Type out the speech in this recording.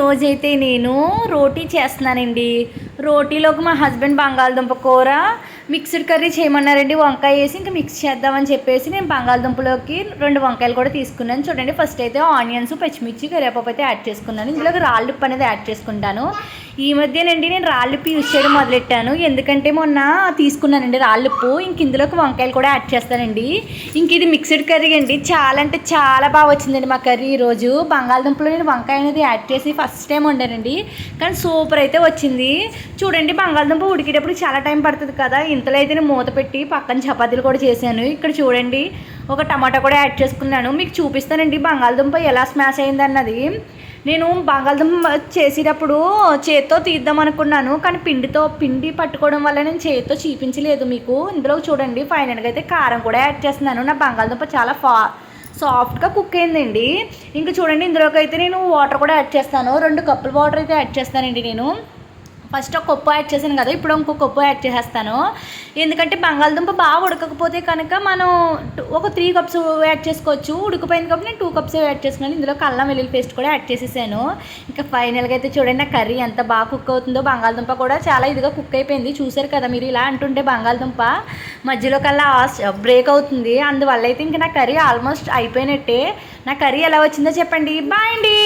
రోజైతే నేను రోటీ చేస్తున్నానండి. రోటీలోకి మా హస్బెండ్ బంగాళదుంప కూర మిక్స్డ్ కర్రీ చేయమన్నారండి. వంకాయ వేసి ఇంకా మిక్స్ చేద్దామని చెప్పేసి నేను బంగాళదుంపలోకి 2 వంకాయలు కూడా తీసుకున్నాను. చూడండి, ఫస్ట్ అయితే ఆనియన్స్, పచ్చిమిర్చి, కరివేపాకు అయితే యాడ్ చేసుకున్నాను. ఇందులోకి రాళ్ళుప్పు అనేది యాడ్ చేసుకుంటాను. ఈ మధ్యనండి నేను రాళ్ళుప్పు యూజ్ చేయడం మొదలెట్టాను. ఎందుకంటే మొన్న తీసుకున్నానండి రాళ్ళుప్పు. ఇంక ఇందులోకి వంకాయలు కూడా యాడ్ చేస్తానండి. ఇంక ఇది మిక్స్డ్ కర్రీ అండి. చాలా అంటే చాలా బాగా వచ్చిందండి మా కర్రీ ఈరోజు. బంగాళదుంపలో నేను వంకాయ అనేది యాడ్ చేసి ఫస్ట్ టైం వండానండి, కానీ సూపర్ అయితే వచ్చింది. చూడండి, బంగాళదుంప ఉడికేటప్పుడు చాలా టైం పడుతుంది కదా, ఇంతలో అయితే నేను మూత పెట్టి పక్కన చపాతీలు కూడా చేశాను. ఇక్కడ చూడండి, ఒక టమాటా కూడా యాడ్ చేసుకున్నాను. మీకు చూపిస్తానండి బంగాళదుంప ఎలా స్మాష్ అయింది అన్నది. నేను బంగాళదుంప చేసేటప్పుడు చేత్తో తీద్దాం అనుకున్నాను, కానీ పిండి పట్టుకోవడం వల్ల నేను చేత్తో చూపించలేదు మీకు. ఇందులో చూడండి, ఫైనల్గా అయితే కారం కూడా యాడ్ చేస్తున్నాను. నా బంగాళదుంప చాలా సాఫ్ట్గా కుక్ అయిందండి. ఇంకా చూడండి, ఇందులోకి అయితే నేను వాటర్ కూడా యాడ్ చేస్తాను. 2 కప్పుల వాటర్ అయితే యాడ్ చేస్తానండి నేను. ఫస్ట్ ఒక కప్పు యాడ్ చేశాను కదా, ఇప్పుడు ఇంకో కప్పు యాడ్ చేసేస్తాను. ఎందుకంటే బంగాళదుంప బాగా ఉడకకపోతే కనుక మనం ఒక 3 కప్స్ యాడ్ చేసుకోవచ్చు. ఉడికిపోయింది కాబట్టి నేను 2 కప్స్ యాడ్ చేసుకున్నాను. ఇందులో అల్లం వెల్లుల్లి పేస్ట్ కూడా యాడ్ చేసేసాను. ఇంకా ఫైనల్గా అయితే చూడండి, నా కర్రీ ఎంత బాగా కుక్ అవుతుందో. బంగాళదుంప కూడా చాలా ఇదిగా కుక్ అయిపోయింది. చూసారు కదా మీరు, ఇలా అంటుంటే బంగాళదుంప మధ్యలో కల్లా బ్రేక్ అవుతుంది. అందువల్ల అయితే ఇంకా నా కర్రీ ఆల్మోస్ట్ అయిపోయినట్టే. నా కర్రీ ఎలా వచ్చిందో చెప్పండి. బాయ్ అండి.